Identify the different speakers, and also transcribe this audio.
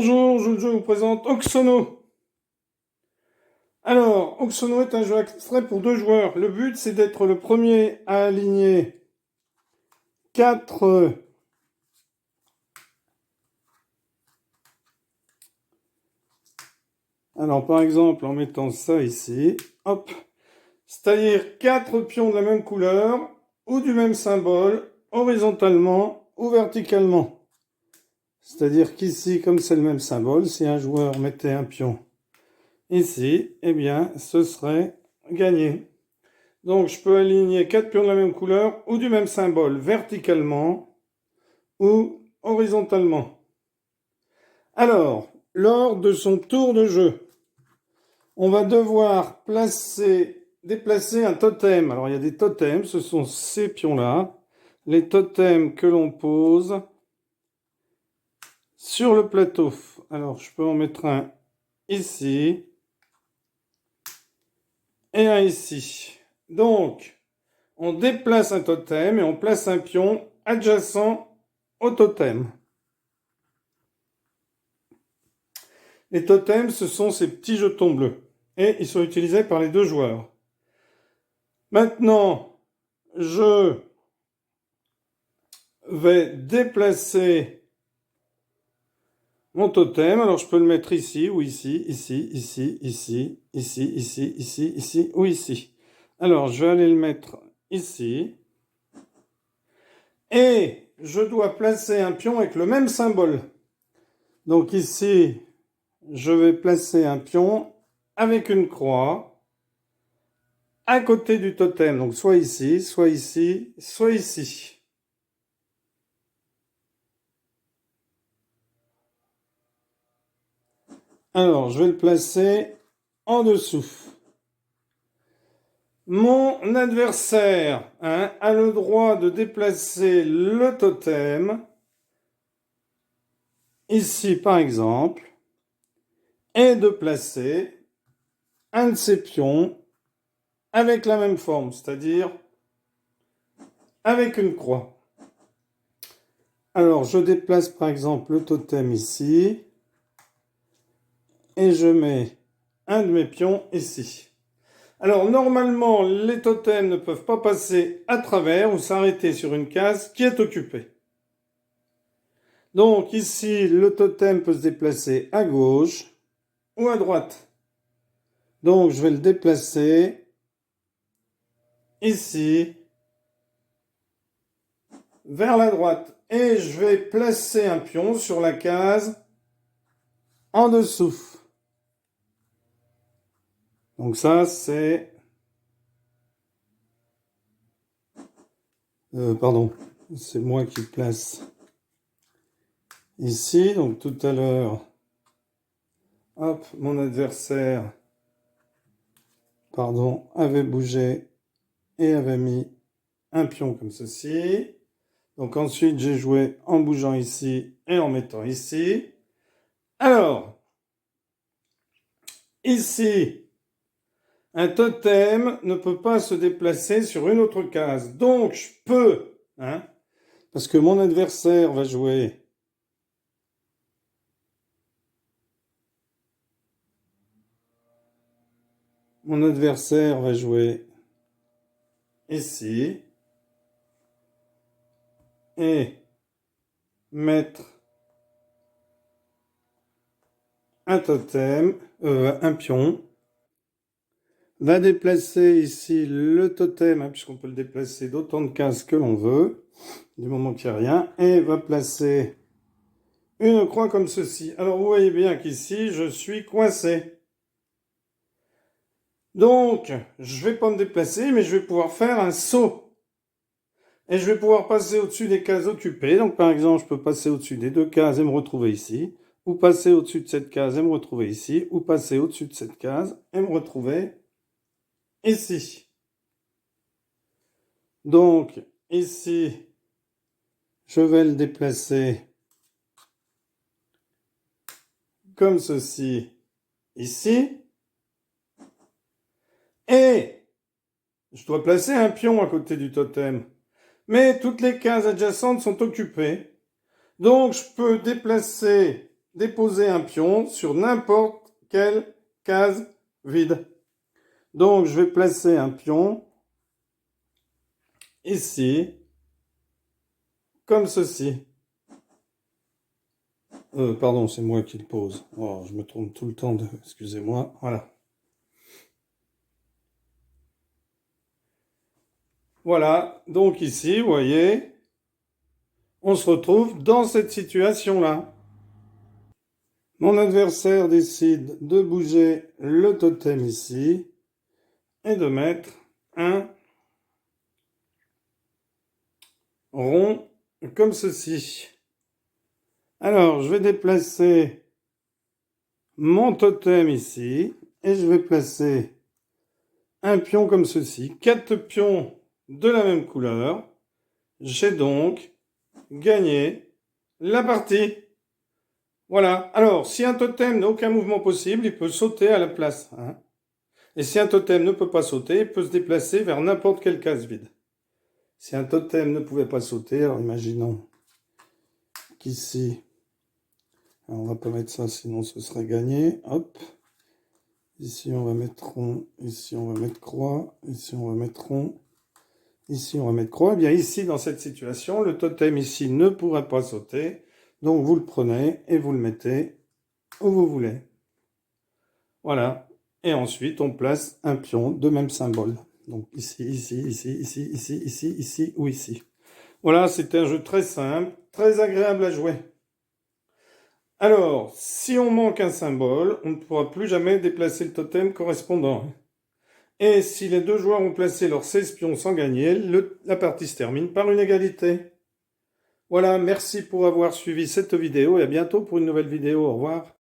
Speaker 1: Bonjour, je vous présente Oxono. Alors, Oxono est un jeu abstrait pour 2 joueurs. Le but, c'est d'être le premier à aligner 4... Alors, par exemple, en mettant ça ici, hop, c'est-à-dire 4 pions de la même couleur ou du même symbole, horizontalement ou verticalement. C'est-à-dire qu'ici, comme c'est le même symbole, si un joueur mettait un pion ici, eh bien, ce serait gagné. Donc, je peux aligner 4 pions de la même couleur ou du même symbole verticalement ou horizontalement. Alors, lors de son tour de jeu, on va devoir déplacer un totem. Alors, il y a des totems, ce sont ces pions-là. Les totems que l'on pose sur le plateau. Alors, je peux en mettre un ici et un ici. Donc, on déplace un totem et on place un pion adjacent au totem. Les totems, ce sont ces petits jetons bleus. Et ils sont utilisés par les 2 joueurs. Maintenant, je vais déplacer mon totem. Alors, je peux le mettre ici ou ici, ici, ici, ici, ici, ici, ici, ici ou ici. Alors, je vais aller le mettre ici. Et je dois placer un pion avec le même symbole. Donc ici, je vais placer un pion avec une croix à côté du totem. Donc soit ici, soit ici, soit ici. Alors, je vais le placer en dessous. Mon adversaire a le droit de déplacer le totem, ici par exemple, et de placer un de ses pions avec la même forme, c'est-à-dire avec une croix. Alors, je déplace par exemple le totem ici, et je mets un de mes pions ici. Alors, normalement, les totems ne peuvent pas passer à travers ou s'arrêter sur une case qui est occupée. Donc, ici, le totem peut se déplacer à gauche ou à droite. Donc, je vais le déplacer ici, vers la droite. Et je vais placer un pion sur la case en dessous. Donc ça, c'est... pardon, c'est moi qui place ici. Donc tout à l'heure, hop, mon adversaire, pardon, avait bougé et avait mis un pion comme ceci. Donc ensuite, j'ai joué en bougeant ici et en mettant ici. Alors, ici, un totem ne peut pas se déplacer sur une autre case. Donc, je peux, parce que mon adversaire va jouer ici et mettre un totem, un pion, va déplacer ici le totem, puisqu'on peut le déplacer d'autant de cases que l'on veut, du moment qu'il n'y a rien, et va placer une croix comme ceci. Alors vous voyez bien qu'ici, je suis coincé. Donc, je ne vais pas me déplacer, mais je vais pouvoir faire un saut. Et je vais pouvoir passer au-dessus des cases occupées. Donc par exemple, je peux passer au-dessus des 2 cases et me retrouver ici, ou passer au-dessus de cette case et me retrouver ici, ou passer au-dessus de cette case et me retrouver ici. Donc ici, je vais le déplacer comme ceci ici. Et je dois placer un pion à côté du totem. Mais toutes les cases adjacentes sont occupées. Donc je peux déplacer déposer un pion sur n'importe quelle case vide. Donc, je vais placer un pion ici, comme ceci. Pardon, c'est moi qui le pose. Oh, je me trompe tout le temps de... Excusez-moi. Voilà. Voilà. Donc ici, vous voyez, on se retrouve dans cette situation-là. Mon adversaire décide de bouger le totem ici et de mettre un rond comme ceci. Alors, je vais déplacer mon totem ici et je vais placer un pion comme ceci. 4 pions de la même couleur. J'ai donc gagné la partie. Voilà. Alors, si un totem n'a aucun mouvement possible, il peut sauter à la place. Hein. Et si un totem ne peut pas sauter, il peut se déplacer vers n'importe quelle case vide. Si un totem ne pouvait pas sauter, alors imaginons qu'ici, on va pas mettre ça, sinon ce serait gagné. Hop. Ici, on va mettre rond. Ici, on va mettre croix. Ici, on va mettre rond. Ici, on va mettre croix. Eh bien, ici, dans cette situation, le totem ici ne pourrait pas sauter. Donc, vous le prenez et vous le mettez où vous voulez. Voilà. Et ensuite, on place un pion de même symbole. Donc, ici, ici, ici, ici, ici, ici, ici ou ici. Voilà, c'est un jeu très simple, très agréable à jouer. Alors, si on manque un symbole, on ne pourra plus jamais déplacer le totem correspondant. Et si les deux joueurs ont placé leurs 16 pions sans gagner, la partie se termine par une égalité. Voilà, merci pour avoir suivi cette vidéo et à bientôt pour une nouvelle vidéo. Au revoir.